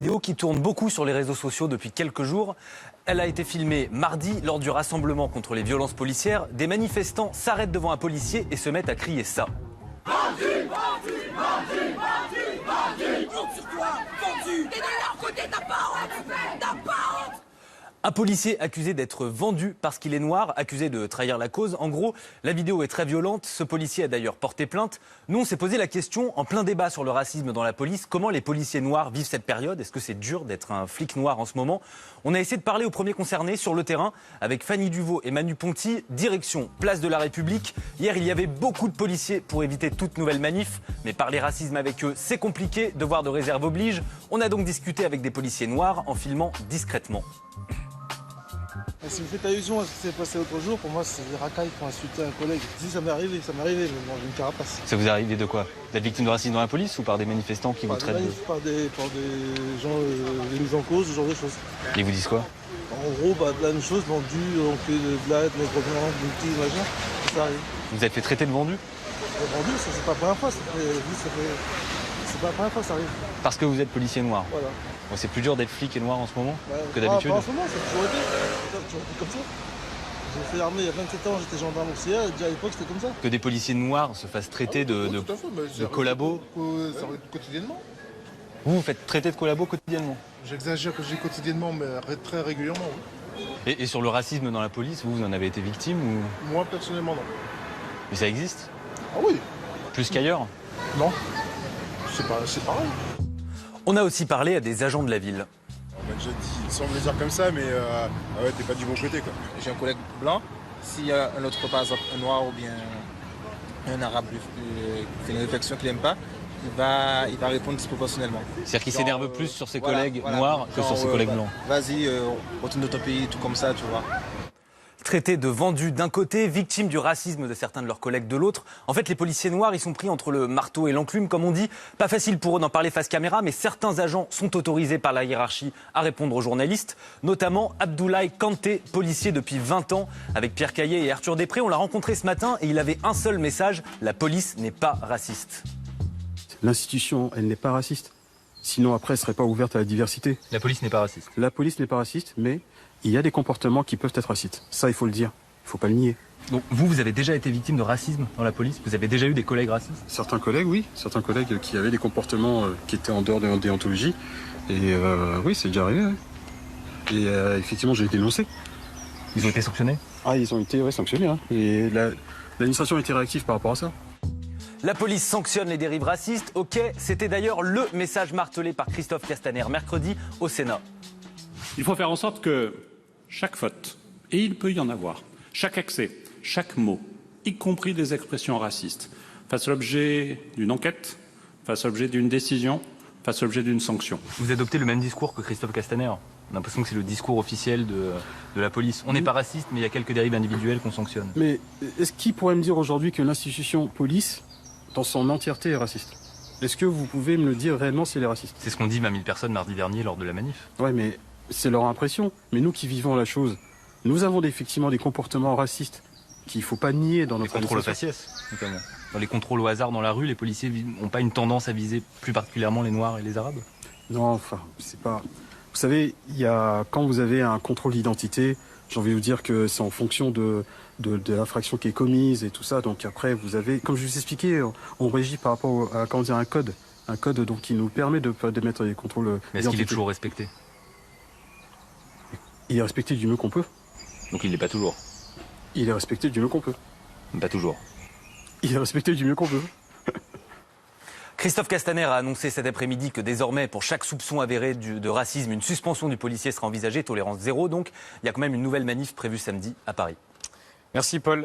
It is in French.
Vidéo qui tourne beaucoup sur les réseaux sociaux depuis quelques jours. Elle a été filmée mardi lors du rassemblement contre les violences policières. Des manifestants s'arrêtent devant un policier et se mettent à crier ça. Vendu, vendu, vendu, vendu, vendu. Honte sur toi, vendu. T'es de leur côté, t'as pas honte, t'as pas honte. Un policier accusé d'être vendu parce qu'il est noir, accusé de trahir la cause. En gros, la vidéo est très violente. Ce policier a d'ailleurs porté plainte. Nous, on s'est posé la question, en plein débat sur le racisme dans la police, comment les policiers noirs vivent cette période. Est-ce que c'est dur d'être un flic noir en ce moment? On a essayé de parler aux premiers concernés sur le terrain avec Fanny Duvaux et Manu Ponty, direction Place de la République. Hier, il y avait beaucoup de policiers pour éviter toute nouvelle manif. Mais parler racisme avec eux, c'est compliqué. Devoir de réserve oblige. On a donc discuté avec des policiers noirs en filmant discrètement. Et si vous faites allusion à ce qui s'est passé l'autre jour, pour moi c'est des racailles pour insulter un collègue. Si ça m'est arrivé, mais bon, j'ai une carapace. Ça vous est arrivé de quoi? D'être victime de racisme dans la police ou par des manifestants qui vous traitent de... Par des gens, des mises en cause, ce genre de choses. Ils vous disent quoi? En gros, plein de choses, vendu, on fait de la nègre blanc, multi, machin, ça arrive. Vous êtes fait traiter de vendu? Vendu, ça c'est pas la première fois, c'est pas la première fois que ça arrive. Parce que vous êtes policier noir? Voilà. Bon, c'est plus dur d'être flic et noir en ce moment que d'habitude? Pas en ce moment, ça a toujours été comme ça. J'ai fait l'armée il y a 27 ans, j'étais gendarme auxiliaire, et déjà à l'époque c'était comme ça. Que des policiers noirs se fassent traiter de collabos? Ça arrive quotidiennement. Vous faites traiter de collabos quotidiennement? J'exagère que je dis quotidiennement, mais très régulièrement, oui. Et sur le racisme dans la police, vous en avez été victime ou... Moi, personnellement, non. Mais ça existe? Ah oui. Plus qu'ailleurs? Non. C'est pareil. On a aussi parlé à des agents de la ville. On m'a déjà dit, sans me le dire comme ça, mais ah ouais, t'es pas du bon côté, quoi. J'ai un collègue blanc, s'il y a un autre, par exemple, un noir ou bien un arabe qui fait une réflexion qu'il n'aime pas, il va répondre disproportionnellement. C'est-à-dire qu'il s'énerve plus sur ses collègues voilà, noirs que sur ses collègues blancs. Vas-y, retourne de ton pays, tout comme ça, tu vois. Traités de vendus d'un côté, victimes du racisme de certains de leurs collègues de l'autre. En fait, les policiers noirs, ils sont pris entre le marteau et l'enclume, comme on dit. Pas facile pour eux d'en parler face caméra, mais certains agents sont autorisés par la hiérarchie à répondre aux journalistes, notamment Abdoulaye Kanté, policier depuis 20 ans, avec Pierre Caillet et Arthur Després. On l'a rencontré ce matin et il avait un seul message, la police n'est pas raciste. L'institution, elle n'est pas raciste. Sinon, après, elle ne serait pas ouverte à la diversité. La police n'est pas raciste. La police n'est pas raciste, mais il y a des comportements qui peuvent être racistes. Ça, il faut le dire. Il ne faut pas le nier. Donc vous avez déjà été victime de racisme dans la police? Vous avez déjà eu des collègues racistes? Certains collègues, oui. Certains collègues qui avaient des comportements qui étaient en dehors de la déontologie. Et oui, c'est déjà arrivé. Ouais. Et effectivement, j'ai dénoncé. Ils ont été sanctionnés? Ah, ils ont été sanctionnés. Hein. Et l'administration a été réactive par rapport à ça. La police sanctionne les dérives racistes. Ok, c'était d'ailleurs le message martelé par Christophe Castaner mercredi au Sénat. Il faut faire en sorte que chaque faute, et il peut y en avoir, chaque excès, chaque mot, y compris des expressions racistes, fasse l'objet d'une enquête, fasse l'objet d'une décision, fasse l'objet d'une sanction. Vous adoptez le même discours que Christophe Castaner. On a l'impression que c'est le discours officiel de la police. On n'est pas raciste, mais il y a quelques dérives individuelles qu'on sanctionne. Mais est-ce qu'il pourrait me dire aujourd'hui que l'institution police, dans son entièreté, est raciste? Est-ce que vous pouvez me le dire réellement si elle est raciste? C'est ce qu'ont dit 20 000 personnes mardi dernier lors de la manif. Ouais, mais c'est leur impression. Mais nous qui vivons la chose, nous avons effectivement des comportements racistes qu'il ne faut pas nier dans notre contrôles au faciès, notamment. Dans les contrôles au hasard dans la rue, les policiers n'ont pas une tendance à viser plus particulièrement les Noirs et les Arabes? Non, enfin, c'est pas... Vous savez, quand vous avez un contrôle d'identité, j'ai envie de vous dire que c'est en fonction de l'infraction qui est commise et tout ça. Donc après, vous avez, comme je vous expliquais, on régit par rapport à un code. Un code donc, qui nous permet de mettre les contrôles. Mais est-ce qu'il est toujours respecté? Il est respecté du mieux qu'on peut. Donc il ne l'est pas toujours? Il est respecté du mieux qu'on peut. Pas toujours. Il est respecté du mieux qu'on peut. Christophe Castaner a annoncé cet après-midi que désormais, pour chaque soupçon avéré de racisme, une suspension du policier sera envisagée, tolérance zéro. Donc il y a quand même une nouvelle manif prévue samedi à Paris. Merci Paul.